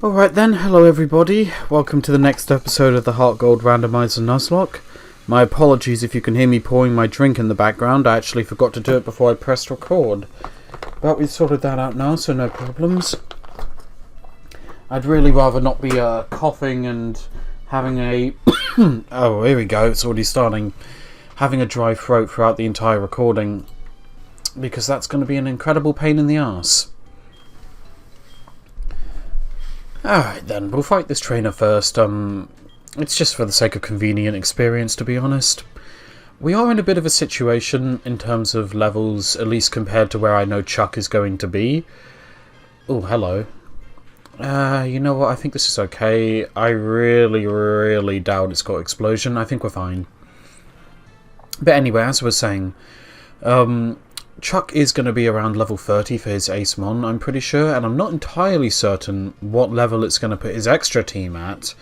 Alright then, hello everybody, welcome to the next episode of the HeartGold Randomizer Nuzlocke. My apologies if you can hear me pouring my drink in the background, I actually forgot to do it before I pressed record. But we've sorted that out now, so no problems. I'd really rather not be coughing and having a... oh, here we go, it's already starting. Having a dry throat throughout the entire recording, because that's going to be an incredible pain in the arse. Alright then, we'll fight this trainer first. It's just for the sake of convenient experience, to be honest. We are in a bit of a situation in terms of levels, at least compared to where I know Chuck is going to be. Oh, hello. You know what, I think this is okay. I really doubt it's got explosion. I think we're fine. But anyway, as I was saying, Chuck is going to be around level 30 for his Ace Mon, I'm pretty sure, and I'm not entirely certain what level it's going to put his extra team at,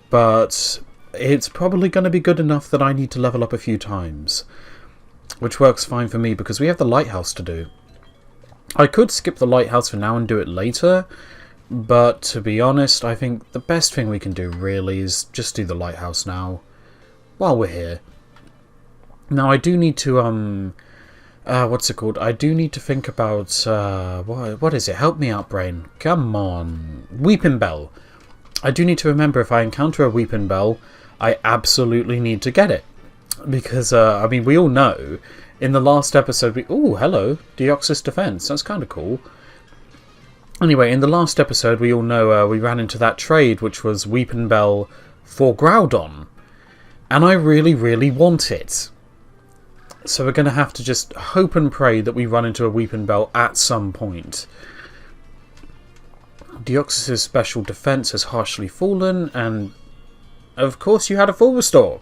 but it's probably going to be good enough that I need to level up a few times, which works fine for me because we have the lighthouse to do. I could skip the lighthouse for now and do it later, but to be honest, I think the best thing we can do really is just do the lighthouse now, while we're here. Now I do need to, what's it called? I do need to think about, what is it? Help me out, brain. Come on. Weeping Bell. I do need to remember if I encounter a Weeping Bell, I absolutely need to get it. Because, I mean, we all know, in the last episode, ooh, hello, Deoxys Defense. That's kind of cool. Anyway, in the last episode, we all know we ran into that trade, which was Weeping Bell for Groudon. And I really want it. So we're going to have to just hope and pray that we run into a Weeping Bell at some point. Deoxys' special defense has harshly fallen, and of course you had a full restore.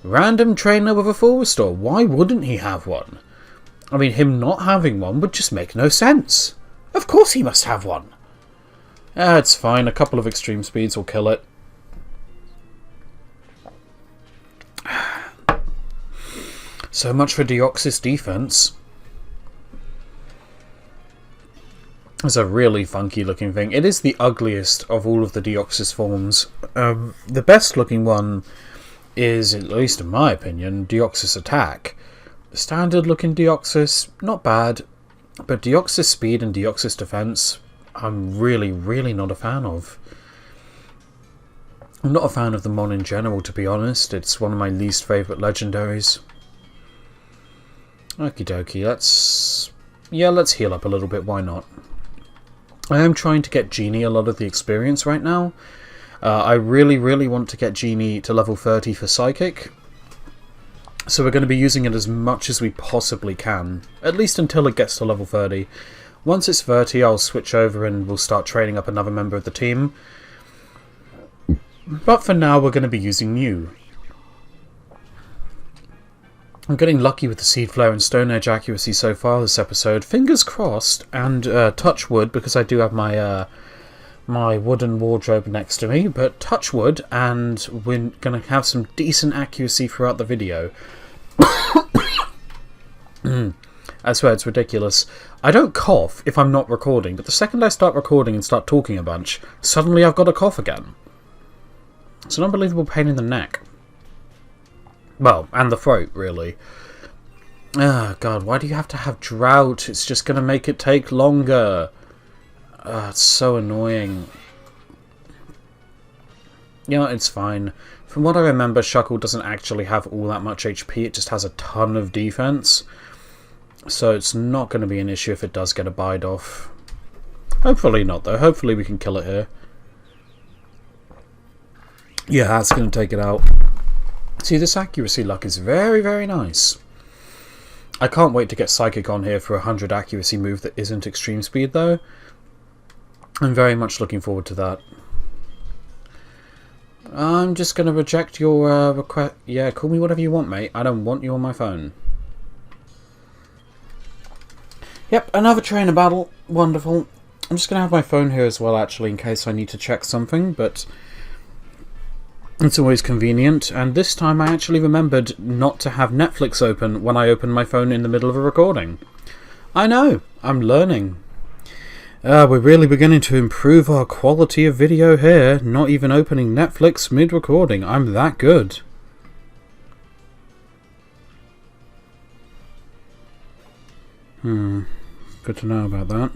Random trainer with a full restore. Why wouldn't he have one? I mean, him not having one would just make no sense. Of course he must have one. It's fine. A couple of extreme speeds will kill it. So much for Deoxys defense. It's a really funky looking thing. It is the ugliest of all of the Deoxys forms. The best looking one is, at least in my opinion, Deoxys Attack. Standard looking Deoxys, not bad. But Deoxys Speed and Deoxys Defense, I'm really not a fan of. I'm not a fan of the Mon in general, to be honest. It's one of my least favourite legendaries. Okie dokie, let's heal up a little bit, why not? I am trying to get Genie a lot of the experience right now. I really want to get Genie to level 30 for Psychic. So we're going to be using it as much as we possibly can, at least until it gets to level 30. Once it's 30, I'll switch over and we'll start training up another member of the team. But for now, we're going to be using Mew. I'm getting lucky with the Seed Flare and Stone Edge accuracy so far this episode. Fingers crossed, and touch wood, because I do have my my wooden wardrobe next to me, but touch wood, and we're going to have some decent accuracy throughout the video. I swear, it's ridiculous. I don't cough if I'm not recording, but the second I start recording and start talking a bunch, suddenly I've got a cough again. It's an unbelievable pain in the neck. Well, and the throat, really. Oh, God, why do you have to have drought? It's just going to make it take longer. It's so annoying. You know, it's fine. From what I remember, Shuckle doesn't actually have all that much HP. It just has a ton of defense. So it's not going to be an issue if it does get a bite off. Hopefully not, though. Hopefully we can kill it here. Yeah, that's going to take it out. See, this accuracy luck is very nice. I can't wait to get Psychic on here for a 100 accuracy move that isn't extreme speed, though. I'm very much looking forward to that. I'm just going to reject your request. Yeah, call me whatever you want, mate. I don't want you on my phone. Yep, another trainer battle. Wonderful. I'm just going to have my phone here as well, actually, in case I need to check something, but it's always convenient, and this time I actually remembered not to have Netflix open when I opened my phone in the middle of a recording. I know, I'm learning. We're really beginning to improve our quality of video here. Not even opening Netflix mid-recording. I'm that good. Good to know about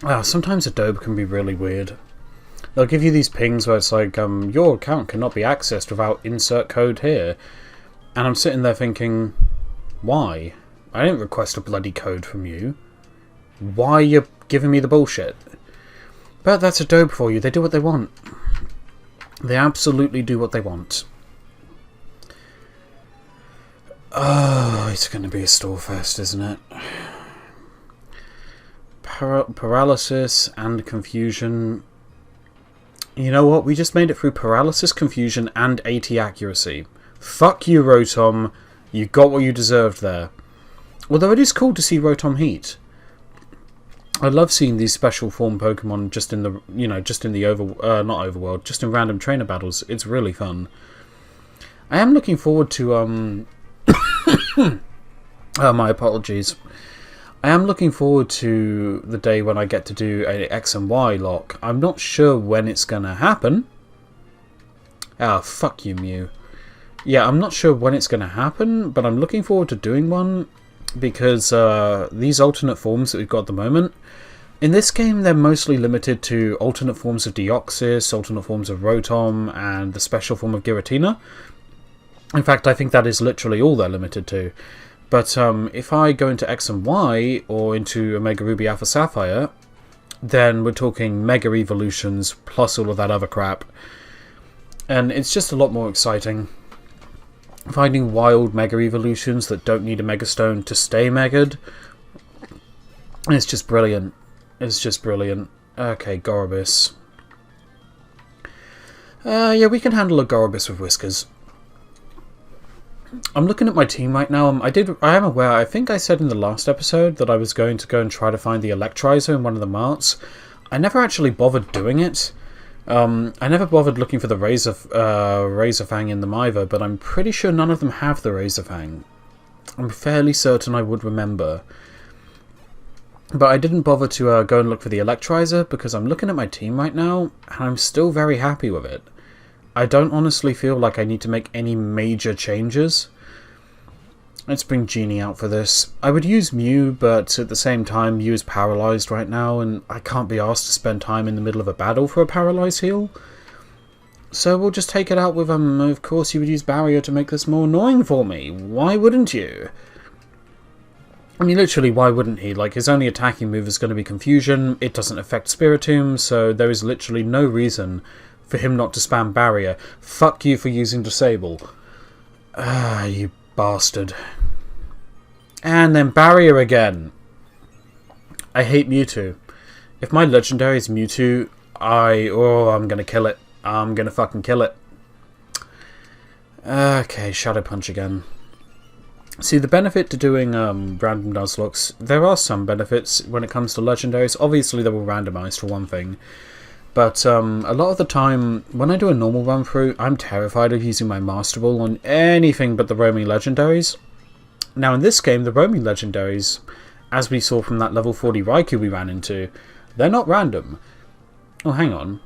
that. Sometimes Adobe can be really weird. They'll give you these pings where it's like, your account cannot be accessed without insert code here. And I'm sitting there thinking, why? I didn't request a bloody code from you. Why are you giving me the bullshit? But that's Adobe for you. They do what they want. They absolutely do what they want. Oh, it's going to be a store fest, isn't it? Paralysis and confusion. You know what? We just made it through paralysis, confusion, and 80 accuracy. Fuck you, Rotom. You got what you deserved there. Although it is cool to see Rotom Heat. I love seeing these special form Pokemon just in the, just in the not overworld, just in random trainer battles. It's really fun. I am looking forward to my apologies. I am looking forward to the day when I get to do a X and Y lock. I'm not sure when it's gonna happen. Fuck you, Mew. Yeah, I'm not sure when it's gonna happen, but I'm looking forward to doing one because these alternate forms that we've got at the moment, in this game they're mostly limited to alternate forms of Deoxys, alternate forms of Rotom, and the special form of Giratina. In fact, I think that is literally all they're limited to. But if I go into X and Y, or into Omega Ruby Alpha Sapphire, then we're talking Mega Evolutions, plus all of that other crap. And it's just a lot more exciting. Finding wild Mega Evolutions that don't need a Mega Stone to stay Mega'd. It's just brilliant. It's just brilliant. Okay, Gorobis. Yeah, we can handle a Gorobis with Whiskers. I'm looking at my team right now. I am aware, I think I said in the last episode that I was going to go and try to find the Electrizer in one of the marts. I never actually bothered doing it. I never bothered looking for the Razorfang in the Miva, but I'm pretty sure none of them have the Razorfang. I'm fairly certain I would remember. But I didn't bother to go and look for the Electrizer because I'm looking at my team right now and I'm still very happy with it. I don't honestly feel like I need to make any major changes. Let's bring Genie out for this. I would use Mew, but at the same time Mew is paralysed right now and I can't be asked to spend time in the middle of a battle for a Paralyze heal. So we'll just take it out with, of course you would use Barrier to make this more annoying for me. Why wouldn't you? I mean, literally, why wouldn't he? Like, his only attacking move is going to be Confusion. It doesn't affect Spiritomb, so there is literally no reason for him not to spam Barrier. Fuck you for using Disable. You bastard. And then Barrier again. I hate Mewtwo. If my legendary is Mewtwo, I'm gonna kill it. I'm gonna fucking kill it. Okay, Shadow Punch again. See, the benefit to doing random Nuzlocks, there are some benefits when it comes to legendaries. Obviously, they're all randomized for one thing. But a lot of the time, when I do a normal run through, I'm terrified of using my Master Ball on anything but the roaming legendaries. Now in this game, the roaming legendaries, as we saw from that level 40 Raikou we ran into, they're not random. Oh, hang on.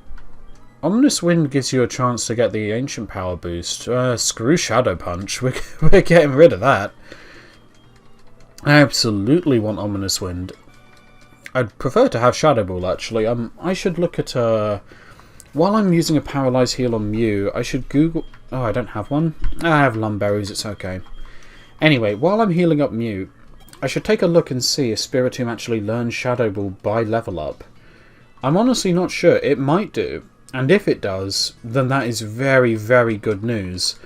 Ominous Wind gives you a chance to get the Ancient Power boost. Screw Shadow Punch, we're getting rid of that. I absolutely want Ominous Wind. I'd prefer to have Shadow Ball, actually. I should look at, while I'm using a Paralyze heal on Mew, I should Google... Oh, I don't have one? I have Lumberries, it's okay. Anyway, while I'm healing up Mew, I should take a look and see if Spiritomb actually learns Shadow Ball by level up. I'm honestly not sure. It might do. And if it does, then that is very, very good news.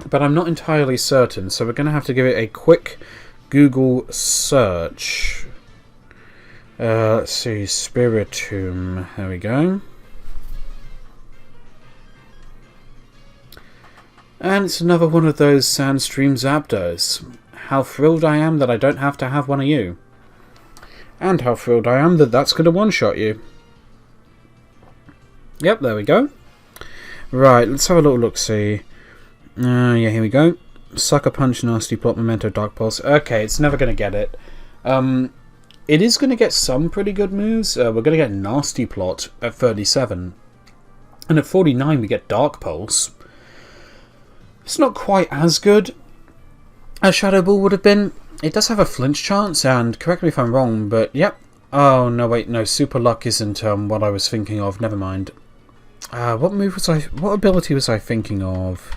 But I'm not entirely certain, so we're going to have to give it a quick Google search. Let's see, Spiritomb. There we go. And it's another one of those Sandstream Zapdos. How thrilled I am that I don't have to have one of you. And how thrilled I am that that's going to one-shot you. Yep, there we go. Right, let's have a little look-see. Yeah, here we go. Sucker Punch, Nasty Plot, Memento, Dark Pulse. Okay, it's never going to get it. it is going to get some pretty good moves. We're going to get Nasty Plot at 37. And at 49 we get Dark Pulse. It's not quite as good as Shadow Ball would have been. It does have a flinch chance, and correct me if I'm wrong, but yep. Oh, no, wait, no, Super Luck isn't what I was thinking of. Never mind. What ability was I thinking of?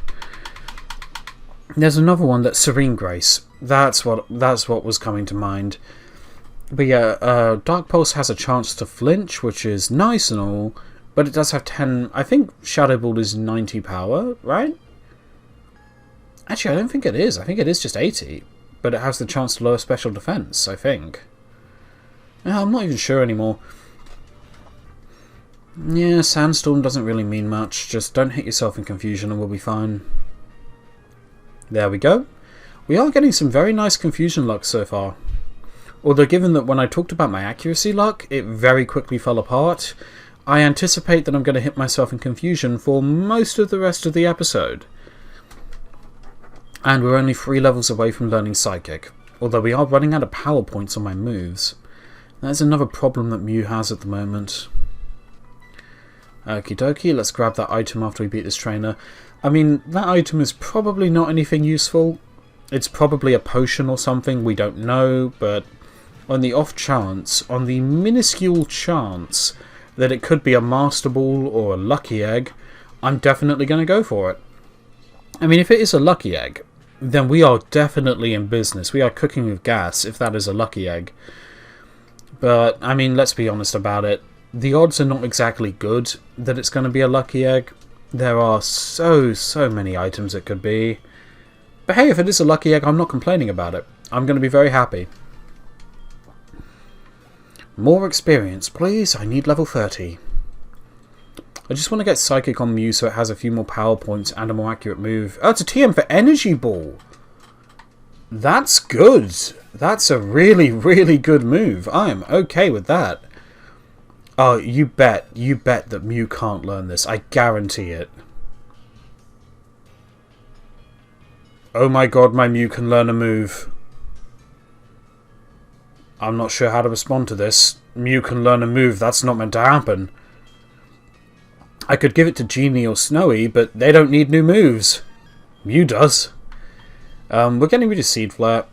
There's another one that's Serene Grace. That's what was coming to mind. But yeah, Dark Pulse has a chance to flinch, which is nice and all, but it does have 10... I think Shadow Ball is 90 power, right? Actually, I don't think it is. I think it is just 80. But it has the chance to lower special defense, I think. I'm not even sure anymore. Yeah, Sandstorm doesn't really mean much. Just don't hit yourself in confusion and we'll be fine. There we go. We are getting some very nice confusion luck so far. Although given that when I talked about my accuracy luck, it very quickly fell apart, I anticipate that I'm going to hit myself in confusion for most of the rest of the episode. And we're only 3 levels away from learning Psychic. Although we are running out of power points on my moves. That's another problem that Mew has at the moment. Okie dokie, let's grab that item after we beat this trainer. I mean, that item is probably not anything useful. It's probably a potion or something, we don't know, but on the off chance, on the minuscule chance that it could be a Master Ball or a Lucky Egg, I'm definitely going to go for it. I mean, if it is a Lucky Egg, then we are definitely in business. We are cooking with gas if that is a Lucky Egg. But, I mean, let's be honest about it. The odds are not exactly good that it's going to be a Lucky Egg. There are so many items it could be. But hey, if it is a Lucky Egg, I'm not complaining about it. I'm going to be very happy. More experience, please. I need level 30. I just want to get Psychic on Mew so it has a few more power points and a more accurate move. Oh, it's a TM for Energy Ball. That's good. That's a really good move. I am okay with that. Oh, you bet that Mew can't learn this. I guarantee it. Oh my god, my Mew can learn a move. I'm not sure how to respond to this. Mew can learn a move. That's not meant to happen. I could give it to Genie or Snowy, but they don't need new moves. Mew does. We're getting rid of Seed Flare.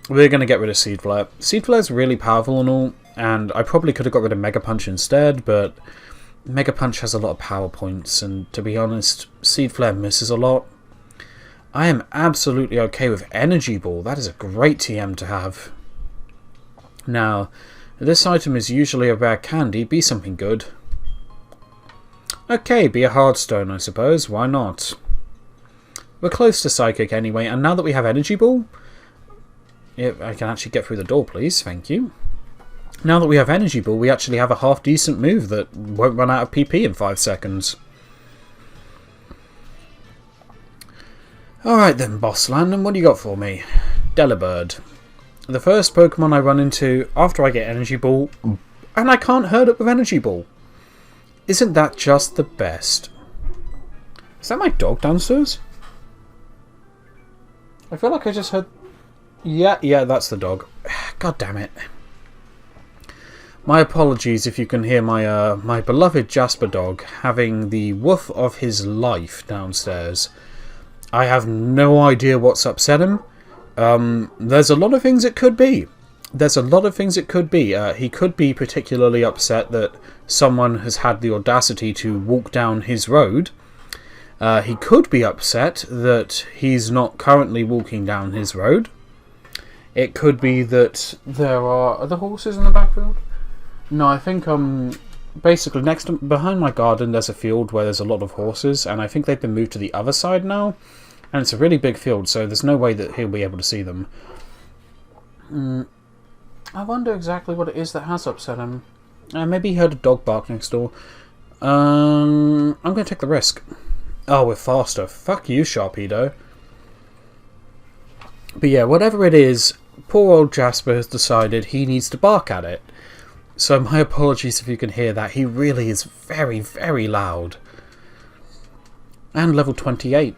We're going to get rid of Seed Flare. Seed Flare is really powerful and all, and I probably could have got rid of Mega Punch instead, but Mega Punch has a lot of power points, and to be honest, Seed Flare misses a lot. I am absolutely okay with Energy Ball. That is a great TM to have. Now, this item is usually a rare candy. Be something good. Okay, be a Hardstone, I suppose. Why not? We're close to Psychic anyway, and now that we have Energy Ball... Yeah, I can actually get through the door, please. Thank you. Now that we have Energy Ball, we actually have a half-decent move that won't run out of PP in 5 seconds. Alright then, Boss Landon, what do you got for me? Delibird. The first Pokemon I run into after I get Energy Ball, and I can't hurt it with Energy Ball. Isn't that just the best? Is that my dog downstairs? I feel like I just heard... Yeah, that's the dog. God damn it. My apologies if you can hear my my beloved Jasper dog having the woof of his life downstairs. I have no idea what's upset him. There's a lot of things it could be. He could be particularly upset that someone has had the audacity to walk down his road. He could be upset that he's not currently walking down his road. It could be that there are other horses in the backfield. No, I think basically behind my garden there's a field where there's a lot of horses, and I think they've been moved to the other side now. And it's a really big field, so there's no way that he'll be able to see them. I wonder exactly what it is that has upset him. Maybe he heard a dog bark next door. I'm going to take the risk. Oh, we're faster. Fuck you, Sharpedo. But yeah, whatever it is, poor old Jasper has decided he needs to bark at it. So my apologies if you can hear that. He really is very loud. And level 28.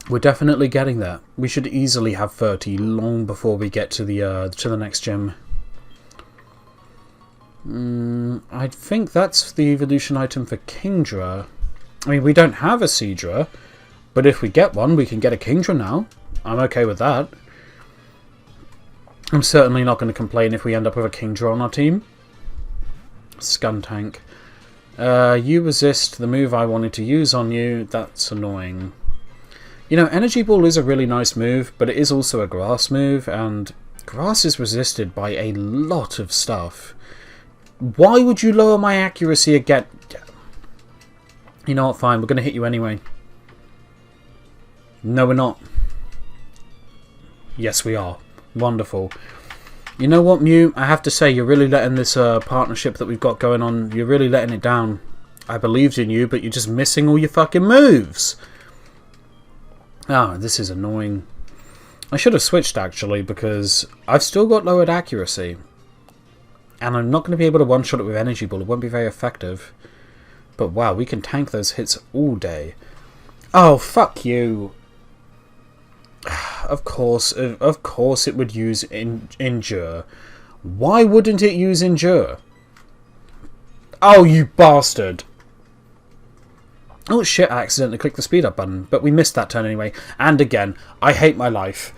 We're definitely getting there. We should easily have 30 long before we get to the next gym. I think that's the evolution item for Kingdra. I mean, we don't have a Seadra, but if we get one, we can get a Kingdra now. I'm okay with that. I'm certainly not going to complain if we end up with a Kingdra on our team. Skuntank. You resist the move I wanted to use on you. That's annoying. You know, Energy Ball is a really nice move, but it is also a grass move, and grass is resisted by a lot of stuff. Why would you lower my accuracy again? You know what, fine, we're going to hit you anyway. No, we're not. Yes, we are. Wonderful. You know what, Mew? I have to say, you're really letting this partnership that we've got going on, you're really letting it down. I believed in you, but you're just missing all your fucking moves. Ah, this is annoying. I should have switched, actually, because I've still got lowered accuracy. And I'm not going to be able to one-shot it with Energy Ball. It won't be very effective. But wow, we can tank those hits all day. Oh, fuck you. Of course it would use Endure. Why wouldn't it use Endure? Oh, you bastard. Oh shit, I accidentally clicked the speed up button. But we missed that turn anyway. And again, I hate my life.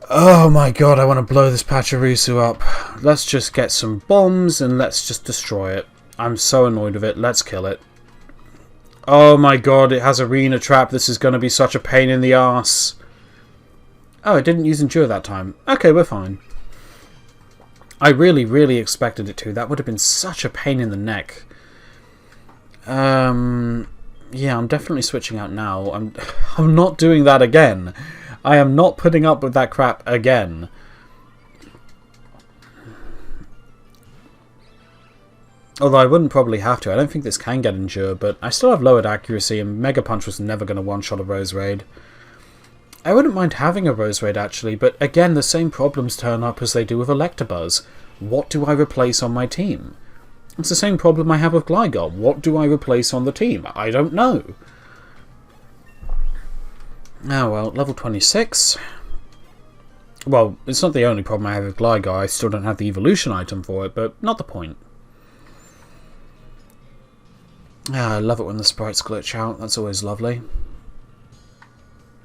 Oh my god, I want to blow this Pachirisu up. Let's just get some bombs and let's just destroy it. I'm so annoyed with it. Let's kill it. Oh my god, it has Arena Trap. This is going to be such a pain in the arse. Oh, it didn't use Endure that time. Okay, we're fine. I really, really expected it to. That would have been such a pain in the neck. Yeah, I'm definitely switching out now. I'm not doing that again. I am not putting up with that crap again. Although I wouldn't probably have to. I don't think this can get Endure, but I still have lowered accuracy, and Mega Punch was never going to one-shot a Rose Raid. I wouldn't mind having a Rose Raid, actually, but again, the same problems turn up as they do with Electabuzz. What do I replace on my team? It's the same problem I have with Gligar. What do I replace on the team? I don't know. Oh well, level 26. Well, it's not the only problem I have with Gligar. I still don't have the evolution item for it, but not the point. Ah, I love it when the sprites glitch out. That's always lovely.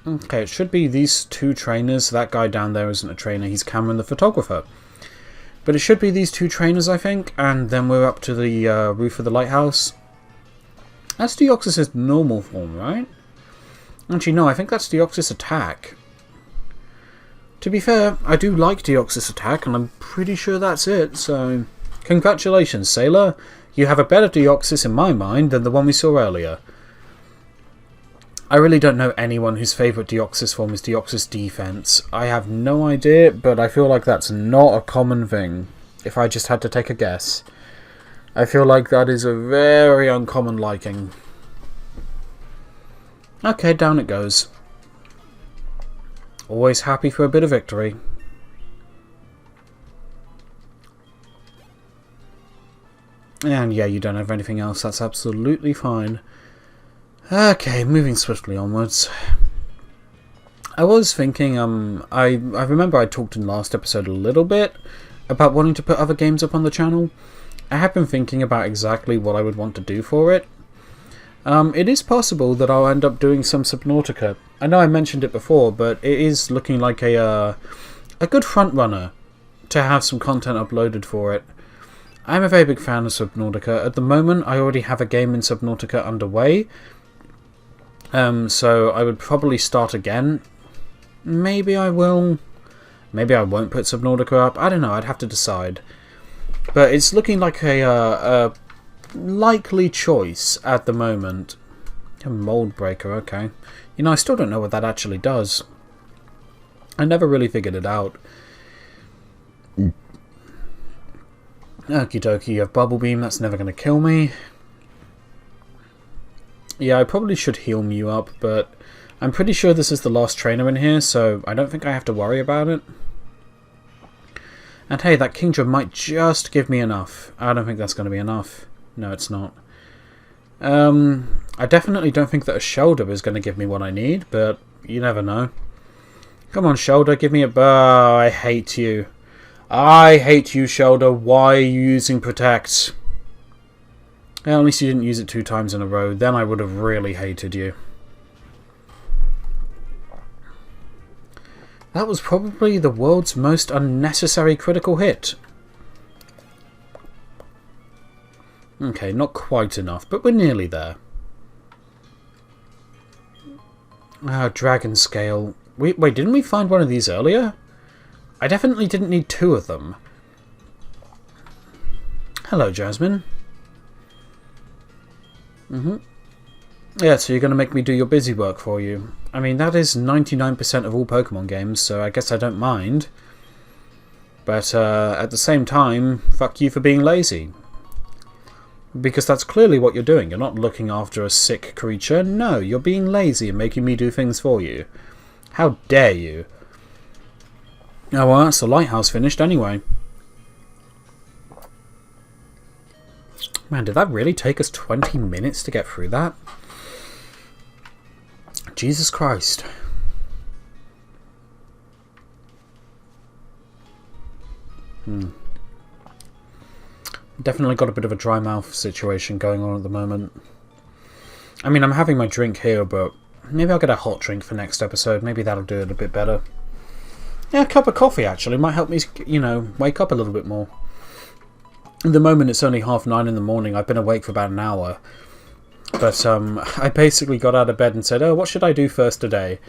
Okay, it should be these two trainers. That guy down there isn't a trainer. He's Cameron the photographer. But it should be these two trainers, I think. And then we're up to the roof of the lighthouse. That's Deoxys' normal form, right? Actually, no, I think that's Deoxys Attack. To be fair, I do like Deoxys Attack, and I'm pretty sure that's it, so... Congratulations, Sailor. You have a better Deoxys in my mind than the one we saw earlier. I really don't know anyone whose favourite Deoxys form is Deoxys Defense. I have no idea, but I feel like that's not a common thing, if I just had to take a guess. I feel like that is a very uncommon liking. Okay, down it goes. Always happy for a bit of victory. And yeah, you don't have anything else. That's absolutely fine. Okay, moving swiftly onwards. I was thinking, I remember I talked in last episode a little bit about wanting to put other games up on the channel. I have been thinking about exactly what I would want to do for it. It is possible that I'll end up doing some Subnautica. I know I mentioned it before, but it is looking like a good front runner to have some content uploaded for it. I'm a very big fan of Subnautica. At the moment, I already have a game in Subnautica underway, so I would probably start again. Maybe I will. Maybe I won't put Subnautica up. I don't know. I'd have to decide. But it's looking like a likely choice at the moment. A mold breaker, okay. You know, I still don't know what that actually does. I never really figured it out. Okie dokie, you have Bubble Beam, that's never going to kill me. Yeah, I probably should heal Mew up, but I'm pretty sure this is the last trainer in here, so I don't think I have to worry about it. And hey, that Kingdra might just give me enough. I don't think that's going to be enough. No, it's not. I definitely don't think that a Shoulder is going to give me what I need, but you never know. Come on, Shoulder, give me a... Oh, I hate you. I hate you, Shoulder. Why are you using Protect? Well, at least you didn't use it 2 times in a row. Then I would have really hated you. That was probably the world's most unnecessary critical hit. Okay, not quite enough, but we're nearly there. Dragon Scale. Wait, didn't we find one of these earlier? I definitely didn't need 2 of them. Hello, Jasmine. Yeah, so you're going to make me do your busy work for you. I mean, that is 99% of all Pokemon games, so I guess I don't mind. But at the same time, fuck you for being lazy. Because that's clearly what you're doing. You're not looking after a sick creature. No, you're being lazy and making me do things for you. How dare you? Oh, well, that's the lighthouse finished anyway. Man, did that really take us 20 minutes to get through that? Jesus Christ. Definitely got a bit of a dry mouth situation going on at the moment. I mean, I'm having my drink here, but maybe I'll get a hot drink for next episode. Maybe that'll do it a bit better. Yeah, a cup of coffee actually might help me, you know, wake up a little bit more. At the moment it's only 9:30 in the morning. I've been awake for about an hour. But I basically got out of bed and said, oh, what should I do first today?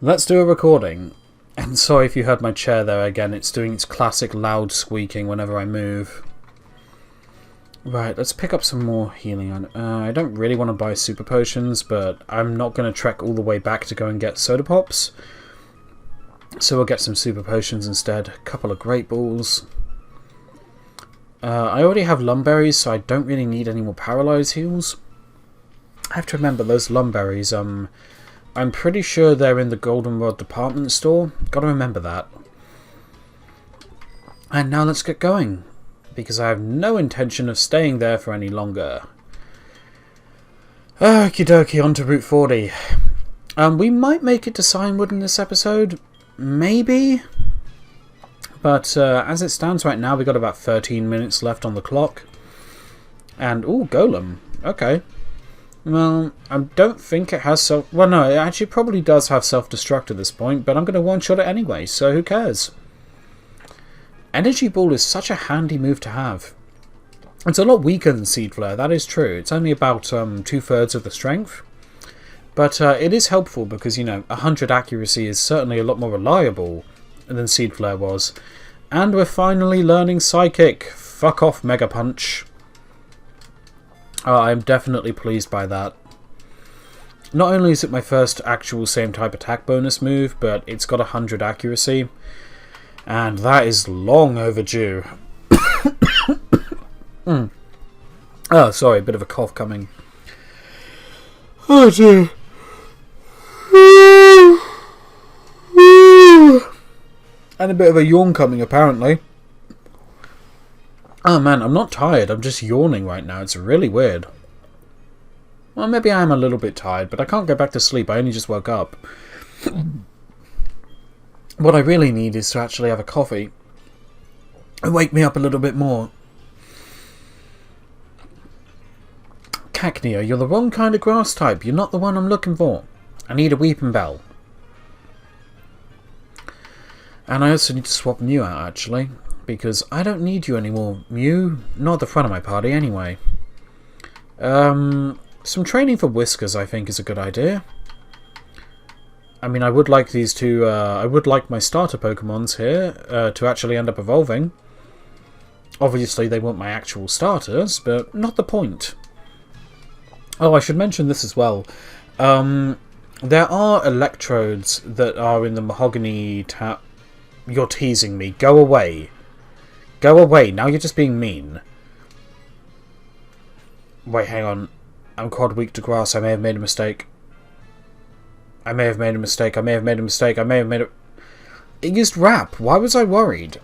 Let's do a recording. And sorry if you heard my chair there again. It's doing its classic loud squeaking whenever I move. Right, let's pick up some more healing. I don't really want to buy super potions, but I'm not going to trek all the way back to go and get soda pops. So we'll get some super potions instead. A couple of great balls. I already have lumberries, so I don't really need any more paralyze heals. I have to remember those lumberries. I'm pretty sure they're in the Goldenrod department store. Gotta remember that. And now let's get going, because I have no intention of staying there for any longer. Okie dokie, on to Route 40. We might make it to Signwood in this episode. Maybe. But as it stands right now, we've got about 13 minutes left on the clock. And, ooh, Golem. Okay. Well, I don't think it has self... Well, no, it actually probably does have self-destruct at this point, but I'm going to one-shot it anyway, so who cares? Energy Ball is such a handy move to have. It's a lot weaker than Seed Flare, that is true. It's only about 2/3 of the strength. But it is helpful because, you know, 100 accuracy is certainly a lot more reliable than Seed Flare was. And we're finally learning Psychic. Fuck off, Mega Punch. I'm definitely pleased by that. Not only is it my first actual same type attack bonus move, but it's got 100 accuracy. And that is long overdue. Oh, sorry, a bit of a cough coming. Oh dear. And a bit of a yawn coming, apparently. Oh man, I'm not tired, I'm just yawning right now. It's really weird. Well, maybe I am a little bit tired, but I can't go back to sleep. I only just woke up. What I really need is to actually have a coffee and wake me up a little bit more. Cacnea, you're the wrong kind of grass type. You're not the one I'm looking for. I need a Weeping Bell. And I also need to swap Mew out, actually. Because I don't need you anymore, Mew. Not at the front of my party, anyway. Some training for Whiskers, I think, is a good idea. I mean, I would like these two... I would like my starter Pokemons here to actually end up evolving. Obviously, they weren't my actual starters, but not the point. Oh, I should mention this as well. There are electrodes that are in the Mahogany tap. You're teasing me. Go away. Go away. Now you're just being mean. Wait, hang on. I'm quad weak to grass. I may have made a mistake. I may have made a mistake. I may have made a mistake. I may have made a... It used Wrap. Why was I worried?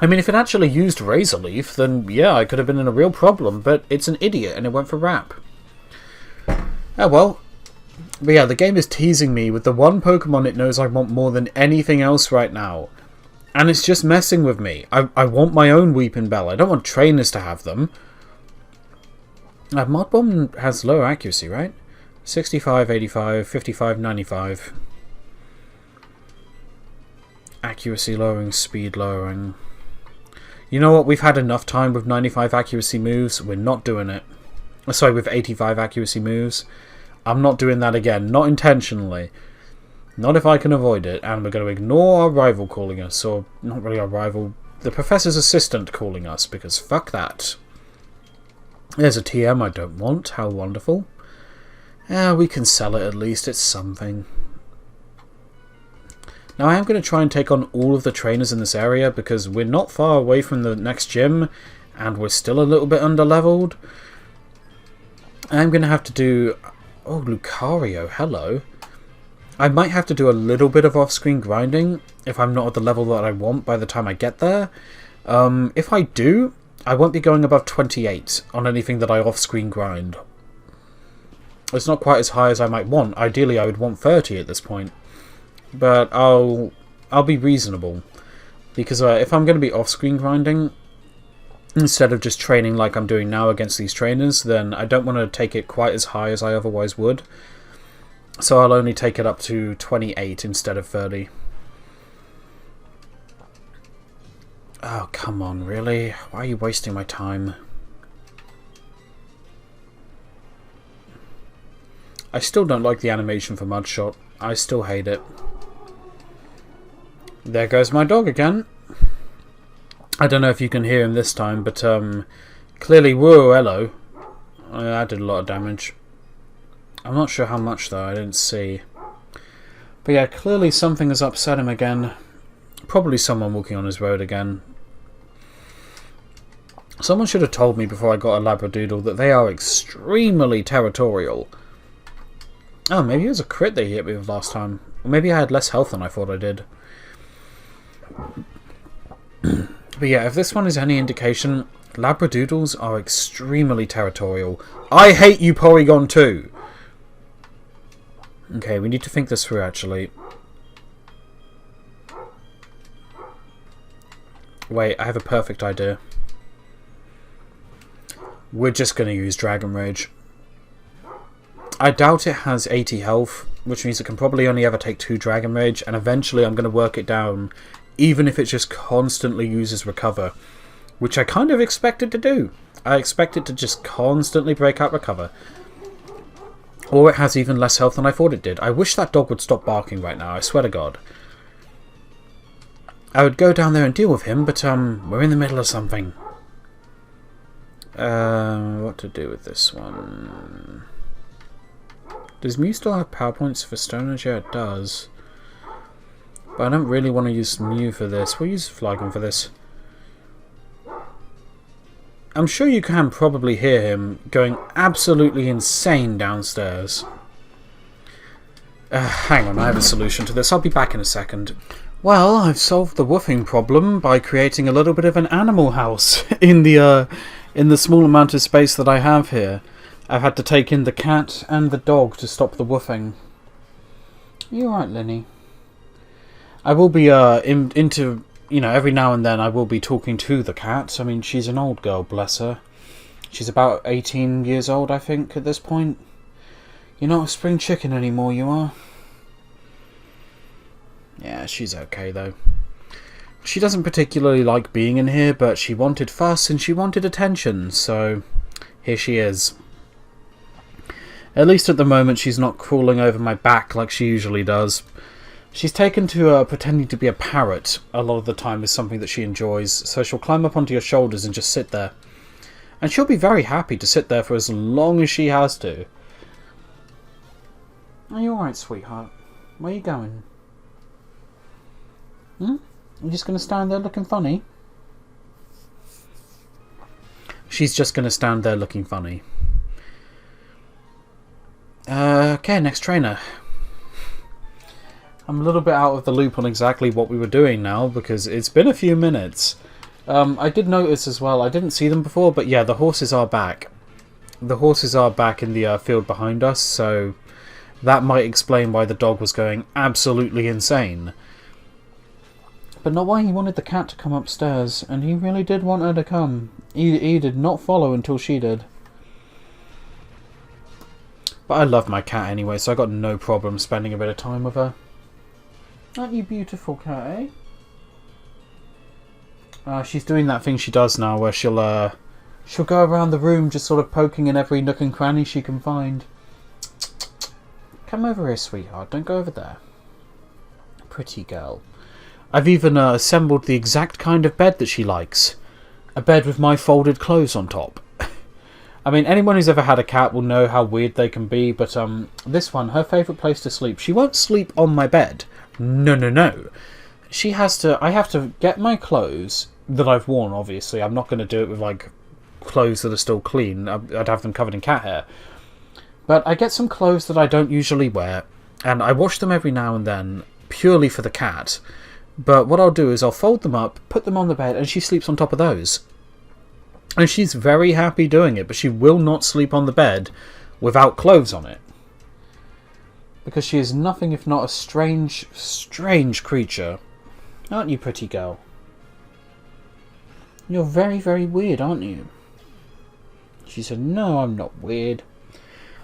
I mean, if it actually used Razor Leaf, then yeah, I could have been in a real problem. But it's an idiot and it went for Wrap. Oh well. But yeah, the game is teasing me with the one Pokemon it knows I want more than anything else right now. And it's just messing with me. I want my own Weeping Bell. I don't want trainers to have them. Mod Bomb has low accuracy, right? 65, 85, 55, 95. Accuracy lowering, speed lowering. You know what? We've had enough time with 95 accuracy moves. We're not doing it. Sorry, with 85 accuracy moves. I'm not doing that again. Not intentionally. Not if I can avoid it. And we're going to ignore our rival calling us. Or, not really our rival. The professor's assistant calling us. Because fuck that. There's a TM I don't want. How wonderful. We can sell it at least. It's something. Now I am going to try and take on all of the trainers in this area. Because we're not far away from the next gym. And we're still a little bit under-leveled. I'm going to have to do... Oh, Lucario. Hello. I might have to do a little bit of off-screen grinding if I'm not at the level that I want by the time I get there. If I do, I won't be going above 28 on anything that I off-screen grind. It's not quite as high as I might want. Ideally, I would want 30 at this point. But I'll be reasonable. Because if I'm going to be off-screen grinding, instead of just training like I'm doing now against these trainers, then I don't want to take it quite as high as I otherwise would. So I'll only take it up to 28 instead of 30. Oh, come on, really? Why are you wasting my time? I still don't like the animation for Mudshot. I still hate it. There goes my dog again. I don't know if you can hear him this time, but clearly, whoa, hello. That did a lot of damage. I'm not sure how much though, I didn't see. But yeah, clearly something has upset him again. Probably someone walking on his road again. Someone should have told me before I got a Labradoodle that they are extremely territorial. Oh, maybe it was a crit they hit me with last time. Or maybe I had less health than I thought I did. But yeah, if this one is any indication, Labradoodles are extremely territorial. I hate you, Porygon 2! Okay, we need to think this through, actually. Wait, I have a perfect idea. We're just going to use Dragon Rage. I doubt it has 80 health, which means it can probably only ever take 2 Dragon Rage, and eventually I'm going to work it down, even if it just constantly uses Recover, which I kind of expect it to do. I expect it to just constantly break out Recover. Or it has even less health than I thought it did. I wish that dog would stop barking right now, I swear to God. I would go down there and deal with him, but we're in the middle of something. What to do with this one? Does Mew still have power points for Stone Edge? Yeah, it does. But I don't really want to use Mew for this. We'll use Flygon for this. I'm sure you can probably hear him going absolutely insane downstairs. Hang on, I have a solution to this. I'll be back in a second. Well, I've solved the woofing problem by creating a little bit of an animal house in the small amount of space that I have here. I've had to take in the cat and the dog to stop the woofing. You alright, Linny? I will be you know, every now and then I will be talking to the cat. I mean, she's an old girl, bless her. She's about 18 years old, I think, at this point. You're not a spring chicken anymore, you are? Yeah, she's okay, though. She doesn't particularly like being in here, but she wanted fuss and she wanted attention, so here she is. At least at the moment she's not crawling over my back like she usually does. She's taken to pretending to be a parrot a lot of the time is something that she enjoys, so she'll climb up onto your shoulders and just sit there. And she'll be very happy to sit there for as long as she has to. Are you alright, sweetheart? Where are you going? You just going to stand there looking funny? She's just going to stand there looking funny. Okay, next trainer. I'm a little bit out of the loop on exactly what we were doing now, because it's been a few minutes. I did notice as well, I didn't see them before, but yeah, the horses are back. The horses are back in the field behind us, so that might explain why the dog was going absolutely insane. But But not why he wanted the cat to come upstairs, and he really did want her to come. He did not follow until she did. But I love my cat anyway, so I got no problem spending a bit of time with her. Aren't you beautiful, cat, eh? She's doing that thing she does now, where she'll go around the room just sort of poking in every nook and cranny she can find. Come over here, sweetheart. Don't go over there. Pretty girl. I've even assembled the exact kind of bed that she likes. A bed with my folded clothes on top. I mean, anyone who's ever had a cat will know how weird they can be, but this one, her favourite place to sleep, she won't sleep on my bed. No, no, no. She has to... I have to get my clothes that I've worn, obviously. I'm not going to do it with, like, clothes that are still clean. I'd have them covered in cat hair. But I get some clothes that I don't usually wear, and I wash them every now and then, purely for the cat. But what I'll do is I'll fold them up, put them on the bed, and she sleeps on top of those. And she's very happy doing it, but she will not sleep on the bed without clothes on it. Because she is nothing if not a strange, strange creature. Aren't you, pretty girl? You're very, very weird, aren't you? She said, no, I'm not weird.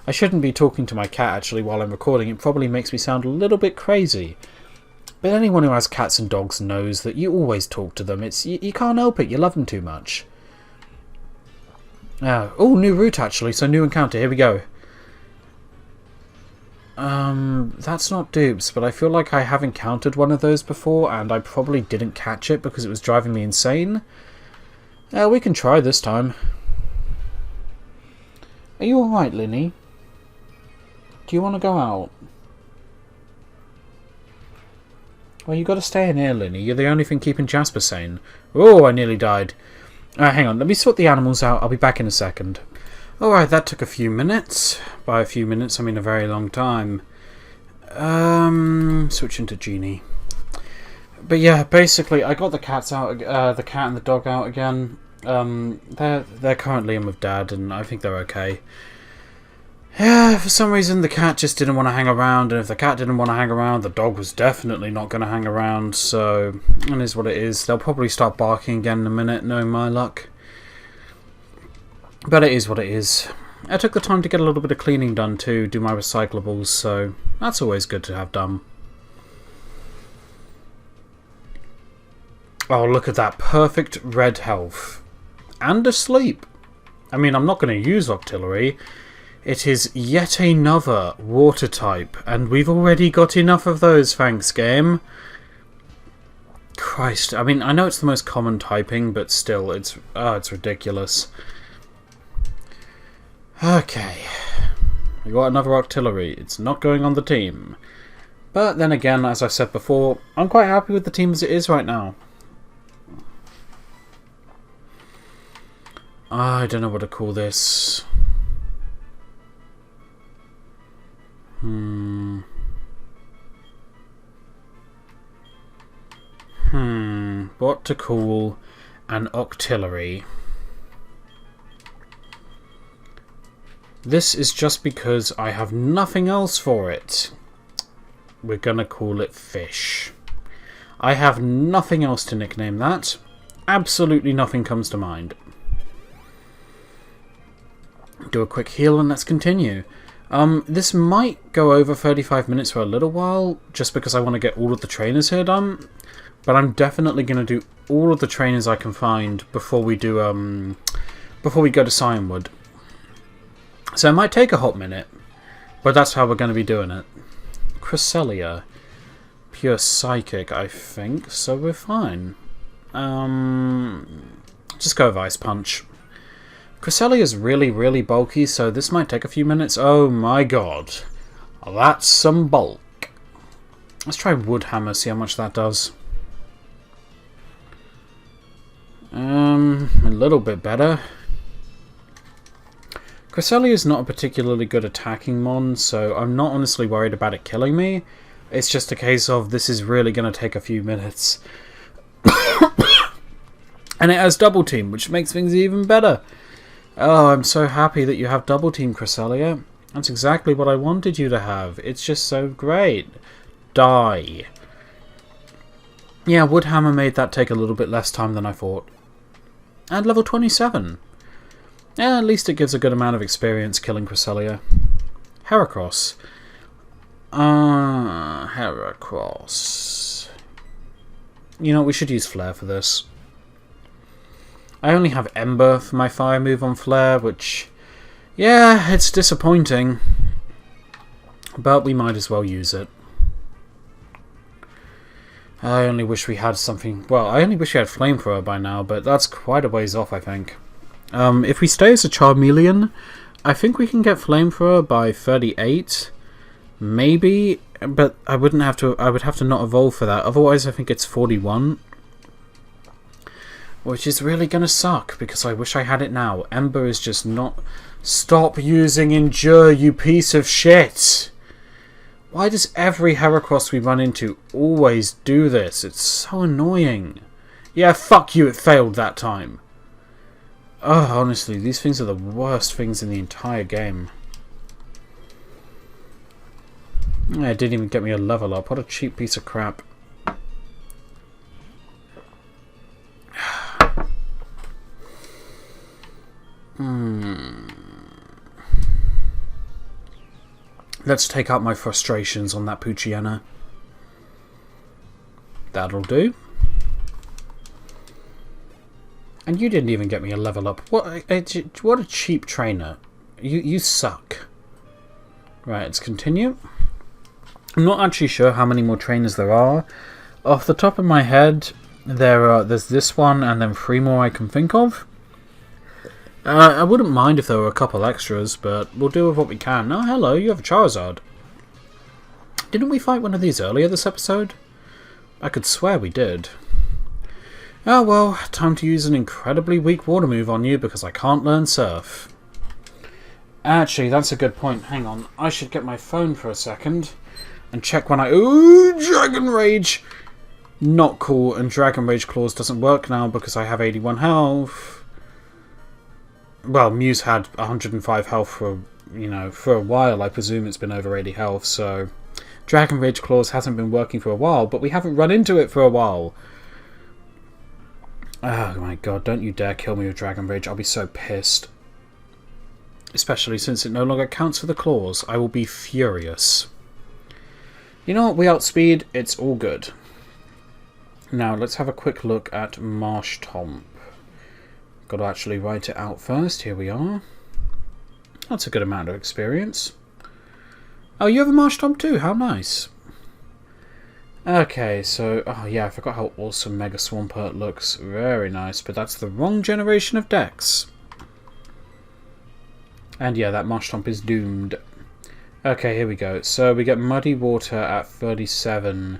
I shouldn't be talking to my cat, actually, while I'm recording. It probably makes me sound a little bit crazy. But anyone who has cats and dogs knows that you always talk to them. You can't help it. You love them too much. Oh, new route, actually. So, new encounter. Here we go. That's not dupes, but I feel like I have encountered one of those before, and I probably didn't catch it because it was driving me insane. We can try this time. Are you alright, Linny? Do you want to go out? Well, you got to stay in here, Linny. You're the only thing keeping Jasper sane. Oh, I nearly died. Hang on, let me sort the animals out. I'll be back in a second. Alright, that took a few minutes. By a few minutes, I mean a very long time. Switching to Genie. But yeah, basically, I got the cats out. The cat and the dog out again. They're currently in with Dad, and I think they're okay. Yeah, for some reason the cat just didn't want to hang around, and if the cat didn't want to hang around, the dog was definitely not going to hang around, so it is what it is. They'll probably start barking again in a minute, knowing my luck. But it is what it is. I took the time to get a little bit of cleaning done too, do my recyclables, so that's always good to have done. Oh, look at that. Perfect red health. And asleep. I mean, I'm not going to use Octillery. It is yet another water type, and we've already got enough of those, thanks, game. Christ, I mean, I know it's the most common typing, but still, it's ridiculous. Okay. We got another Octillery. It's not going on the team. But then again, as I said before, I'm quite happy with the team as it is right now. I don't know what to call this. What to call an Octillery? This is just because I have nothing else for it. We're gonna call it Fish. I have nothing else to nickname that. Absolutely nothing comes to mind. Do a quick heal and let's continue. This might go over 35 minutes for a little while, just because I want to get all of the trainers here done. But I'm definitely going to do all of the trainers I can find before we do, before we go to Cyanwood. So it might take a hot minute, but that's how we're going to be doing it. Cresselia. Pure Psychic, I think, so we're fine. Just go with Ice Punch. Cresselia is really, really bulky, so this might take a few minutes. Oh my god. That's some bulk. Let's try Wood Hammer, see how much that does. A little bit better. Cresselia is not a particularly good attacking mon, so I'm not honestly worried about it killing me. It's just a case of this is really going to take a few minutes. And it has Double Team, which makes things even better. Oh, I'm so happy that you have Double Team, Cresselia. That's exactly what I wanted you to have. It's just so great. Die. Yeah, Woodhammer made that take a little bit less time than I thought. And level 27. Yeah, at least it gives a good amount of experience killing Cresselia. Heracross. Heracross. You know, we should use Flare for this. I only have Ember for my fire move on Flare, which... yeah, it's disappointing. But we might as well use it. I only wish we had something... well, I only wish we had Flamethrower by now, but that's quite a ways off, I think. If we stay as a Charmeleon, I think we can get Flamethrower by 38. Maybe, but I would have to not evolve for that. Otherwise, I think it's 41. Which is really going to suck, because I wish I had it now. Ember is just not... stop using Endure, you piece of shit! Why does every Heracross we run into always do this? It's so annoying. Yeah, fuck you, it failed that time. Oh, honestly, these things are the worst things in the entire game. Yeah, it didn't even get me a level up. What a cheap piece of crap. Let's take out my frustrations on that Poochyena. That'll do. And you didn't even get me a level up. What a cheap trainer. You suck. Right, let's continue. I'm not actually sure how many more trainers there are. Off the top of my head, there's this one and then 3 more I can think of. I wouldn't mind if there were a couple extras, but we'll do with what we can. Oh, hello, you have a Charizard. Didn't we fight one of these earlier this episode? I could swear we did. Oh well, time to use an incredibly weak water move on you because I can't learn Surf. Actually, that's a good point. Hang on, I should get my phone for a second and check when I... ooh, Dragon Rage! Not cool, and Dragon Rage Claws doesn't work now because I have 81 health. Well, Mew's had 105 health for, for a while. I presume it's been over 80 health, so... Dragon Rage Claws hasn't been working for a while, but we haven't run into it for a while. Oh my god, don't you dare kill me with Dragon Rage. I'll be so pissed. Especially since it no longer counts for the claws. I will be furious. You know what? We outspeed. It's all good. Now, let's have a quick look at Marsh Tomp. Got to actually write it out first. Here we are. That's a good amount of experience. Oh, you have a Marsh Tomp too? How nice. Okay, so... oh yeah, I forgot how awesome Mega Swampert looks. Very nice, but that's the wrong generation of Dex. And yeah, that Marsh Tomp is doomed. Okay, here we go. So we get Muddy Water at 37.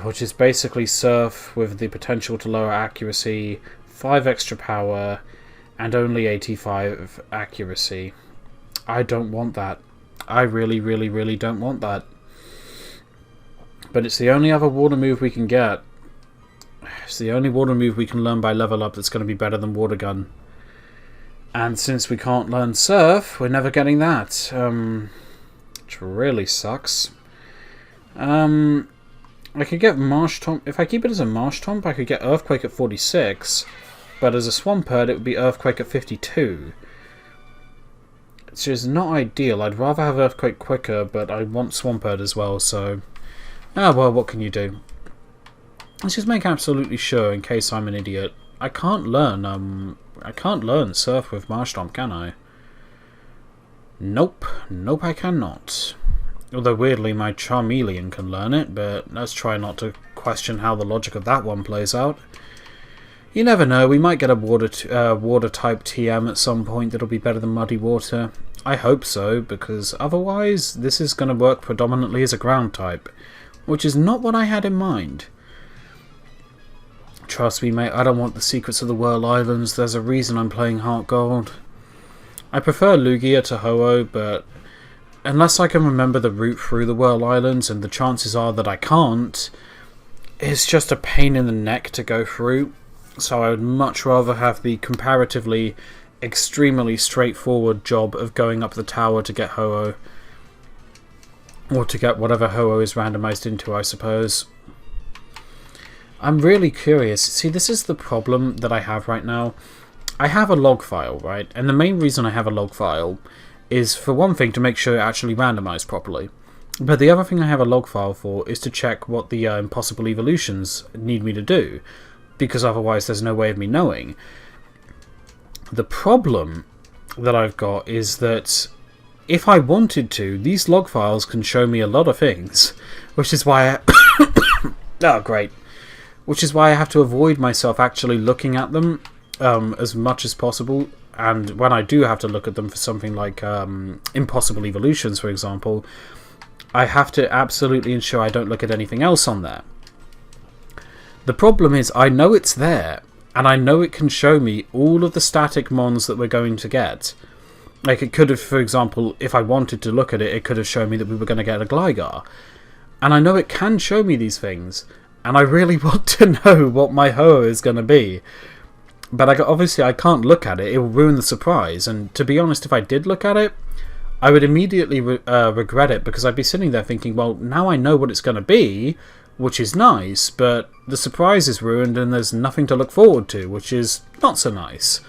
Which is basically Surf with the potential to lower accuracy, 5 extra power, and only 85 accuracy. I don't want that. I really, really, really don't want that. But it's the only other water move we can get. It's the only water move we can learn by level up that's going to be better than Water Gun. And since we can't learn Surf, we're never getting that. Which really sucks. I could get Marsh Tomp. If I keep it as a Marsh Tomp, I could get Earthquake at 46. But as a Swampert, it would be Earthquake at 52. It's just not ideal. I'd rather have Earthquake quicker, but I want Swampert as well, so... ah, well, what can you do? Let's just make absolutely sure, in case I'm an idiot. I can't learn Surf with Marshtomp, can I? Nope. Nope, I cannot. Although, weirdly, my Charmeleon can learn it, but let's try not to question how the logic of that one plays out. You never know, we might get a water-type TM at some point that'll be better than Muddy Water. I hope so, because otherwise this is going to work predominantly as a ground type, which is not what I had in mind. Trust me, mate, I don't want the secrets of the Whirl Islands. There's a reason I'm playing HeartGold. I prefer Lugia to Ho-Oh, but unless I can remember the route through the Whirl Islands, and the chances are that I can't, it's just a pain in the neck to go through. So I would much rather have the comparatively extremely straightforward job of going up the tower to get Ho-Oh. Or to get whatever Ho-Oh is randomized into, I suppose. I'm really curious. See, this is the problem that I have right now. I have a log file, right? And the main reason I have a log file is, for one thing, to make sure it actually randomized properly. But the other thing I have a log file for is to check what the impossible evolutions need me to do, because otherwise there's no way of me knowing. The problem that I've got is that if I wanted to, these log files can show me a lot of things, which is why oh, great. Which is why I have to avoid myself actually looking at them as much as possible. And when I do have to look at them for something like impossible evolutions, for example, I have to absolutely ensure I don't look at anything else on there. The problem is, I know it's there, and I know it can show me all of the static mons that we're going to get. Like, it could have, for example, if I wanted to look at it, it could have shown me that we were going to get a Gligar. And I know it can show me these things, and I really want to know what my Ho is going to be. But obviously I can't look at it, it will ruin the surprise. And to be honest, if I did look at it, I would immediately regret it, because I'd be sitting there thinking, well, now I know what it's going to be, which is nice, but the surprise is ruined and there's nothing to look forward to, which is not so nice.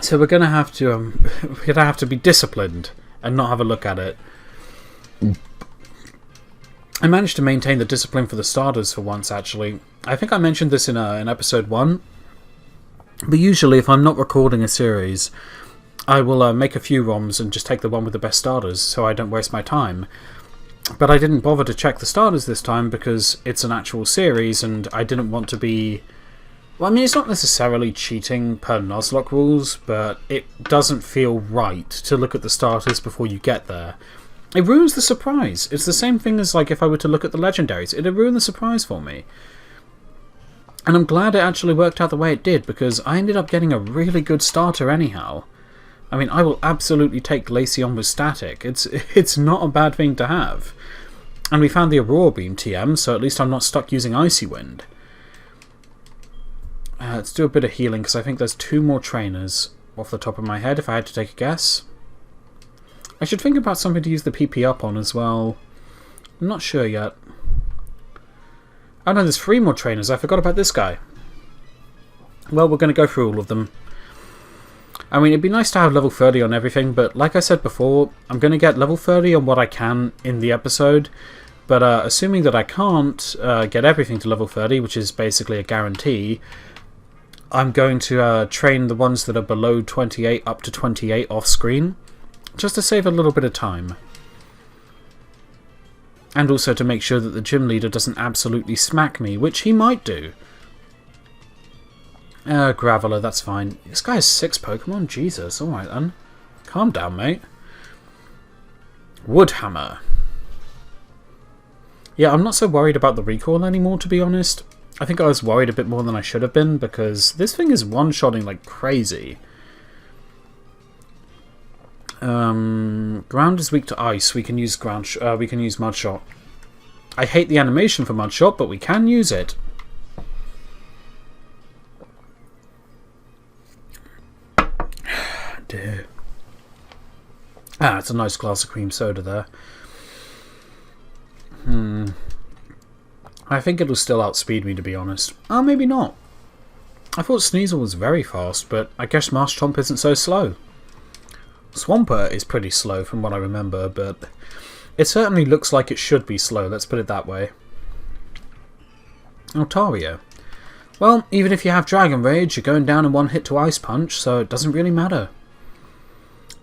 So we're going to have to be disciplined and not have a look at it. I managed to maintain the discipline for the starters for once, actually. I think I mentioned this in episode 1. But usually, if I'm not recording a series, I will make a few ROMs and just take the one with the best starters, so I don't waste my time. But I didn't bother to check the starters this time because it's an actual series, and I didn't want to be... Well, I mean, it's not necessarily cheating per Nuzlocke rules, but it doesn't feel right to look at the starters before you get there. It ruins the surprise. It's the same thing as like if I were to look at the legendaries. It'd ruin the surprise for me. And I'm glad it actually worked out the way it did, because I ended up getting a really good starter anyhow. I mean, I will absolutely take Glaceon with static. It's not a bad thing to have. And we found the Aurora Beam TM, so at least I'm not stuck using Icy Wind. Let's do a bit of healing, because I think there's 2 more trainers off the top of my head, if I had to take a guess. I should think about something to use the PP up on as well. I'm not sure yet. Oh no, there's 3 more trainers. I forgot about this guy. Well, we're going to go through all of them. I mean, it'd be nice to have level 30 on everything, but like I said before, I'm going to get level 30 on what I can in the episode. But assuming that I can't get everything to level 30, which is basically a guarantee, I'm going to train the ones that are below 28 up to 28 off screen, just to save a little bit of time. And also to make sure that the gym leader doesn't absolutely smack me, which he might do. Graveler, that's fine. This guy has 6 Pokemon? Jesus, alright then. Calm down, mate. Woodhammer. Yeah, I'm not so worried about the recoil anymore, to be honest. I think I was worried a bit more than I should have been, because this thing is one-shotting like crazy. Ground is weak to ice. We can use Mud Shot. I hate the animation for Mud Shot, but we can use it. Dear. Ah, it's a nice glass of cream soda there. I think it'll still outspeed me, to be honest. Oh, maybe not. I thought Sneasel was very fast, but I guess Marshtomp isn't so slow. Swampert is pretty slow from what I remember, but it certainly looks like it should be slow, let's put it that way. Altaria. Well, even if you have Dragon Rage, you're going down in 1 hit to Ice Punch, so it doesn't really matter.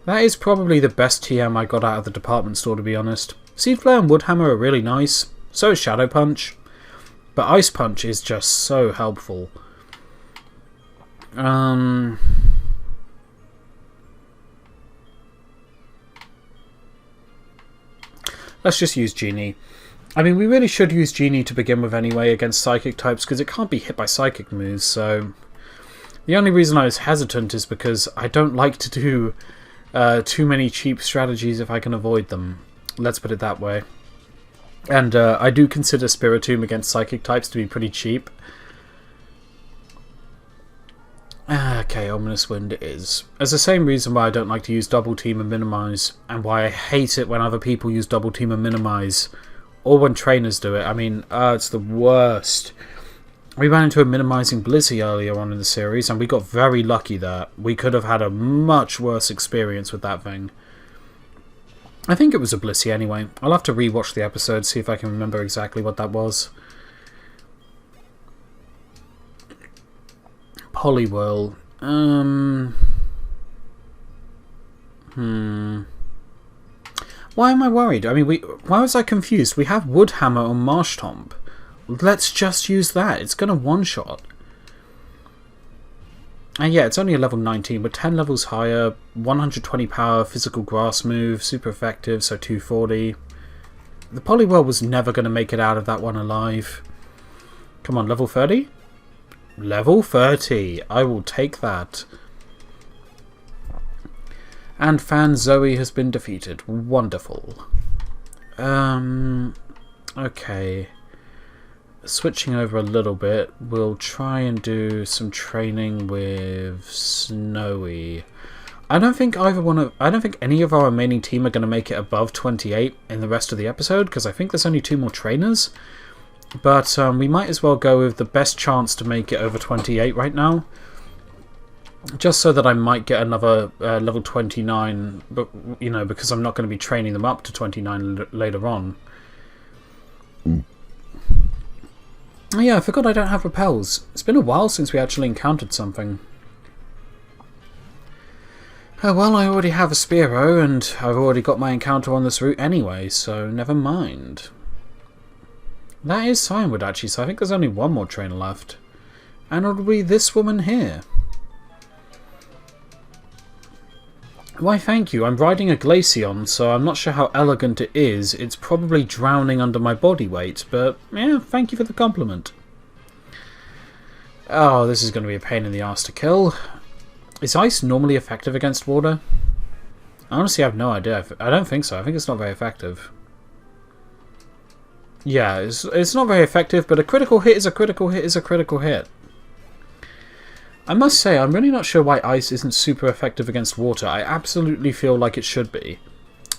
That is probably the best TM I got out of the department store, to be honest. Seed Flare and Woodhammer are really nice, so is Shadow Punch, but Ice Punch is just so helpful. Let's just use Genie. I mean, we really should use Genie to begin with anyway against Psychic types, because it can't be hit by Psychic moves, so... The only reason I was hesitant is because I don't like to do too many cheap strategies if I can avoid them. Let's put it that way. And I do consider Spiritomb against Psychic types to be pretty cheap. Okay, Ominous Wind it is. It's the same reason why I don't like to use Double Team and Minimize, and why I hate it when other people use Double Team and Minimize or when trainers do it. I mean, it's the worst. We ran into a minimizing Blizzy earlier on in the series, and we got very lucky there. We could have had a much worse experience with that thing. I think it was a Blizzy anyway. I'll have to rewatch the episode, see if I can remember exactly what that was. Poliwhirl. Why am I worried? I mean, why was I confused? We have Woodhammer on Marshtomp. Let's just use that. It's going to one-shot. And yeah, it's only a level 19, but 10 levels higher, 120 power, physical grass move, super effective, so 240. The Poliwhirl was never going to make it out of that one alive. Come on, level 30? Level 30. I will take that. And Fan Zoe has been defeated. Wonderful. Okay. Switching over a little bit, we'll try and do some training with Snowy. I don't think any of our remaining team are going to make it above 28 in the rest of the episode, because I think there's only 2 more trainers. But we might as well go with the best chance to make it over 28 right now. Just so that I might get another level 29, but you know, because I'm not going to be training them up to 29 later on. Oh yeah, I forgot I don't have repels. It's been a while since we actually encountered something. Oh well, I already have a Spearow, and I've already got my encounter on this route anyway, so never mind. That is Signwood actually, so I think there's only one more trainer left. And it'll be this woman here. Why thank you, I'm riding a Glaceon, so I'm not sure how elegant it is. It's probably drowning under my body weight, but yeah, thank you for the compliment. Oh, this is going to be a pain in the arse to kill. Is ice normally effective against water? I honestly have no idea. I don't think so. I think it's not very effective. Yeah, it's not very effective, but a critical hit is a critical hit is a critical hit. I must say, I'm really not sure why ice isn't super effective against water. I absolutely feel like it should be.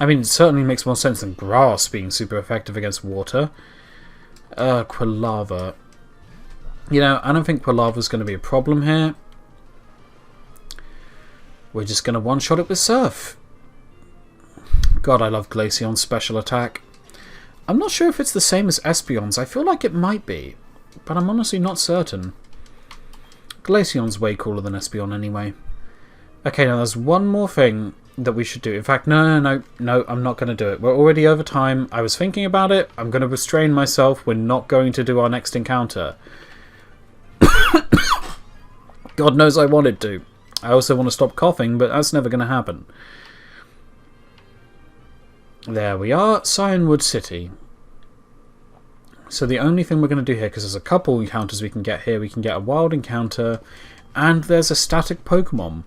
I mean, it certainly makes more sense than grass being super effective against water. Quilava. You know, I don't think Quilava's going to be a problem here. We're just going to one-shot it with Surf. God, I love Glaceon's special attack. I'm not sure if it's the same as Espeon's. I feel like it might be, but I'm honestly not certain. Glaceon's way cooler than Espeon anyway. Okay, now there's one more thing that we should do. In fact, no, I'm not going to do it. We're already over time. I was thinking about it. I'm going to restrain myself. We're not going to do our next encounter. God knows I wanted to. I also want to stop coughing, but that's never going to happen. There we are, Cianwood City. So the only thing we're going to do here, because there's a couple encounters we can get here, we can get a wild encounter, and there's a static Pokemon.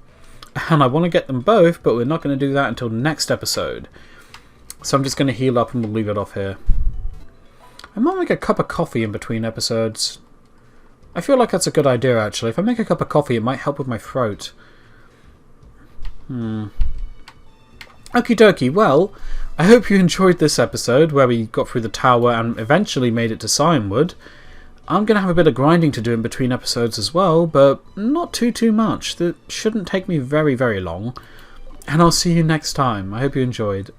And I want to get them both, but we're not going to do that until next episode. So I'm just going to heal up and we'll leave it off here. I might make a cup of coffee in between episodes. I feel like that's a good idea, actually. If I make a cup of coffee, it might help with my throat. Okie dokie, well, I hope you enjoyed this episode where we got through the tower and eventually made it to Cianwood. I'm going to have a bit of grinding to do in between episodes as well, but not too much. That shouldn't take me very long. And I'll see you next time. I hope you enjoyed.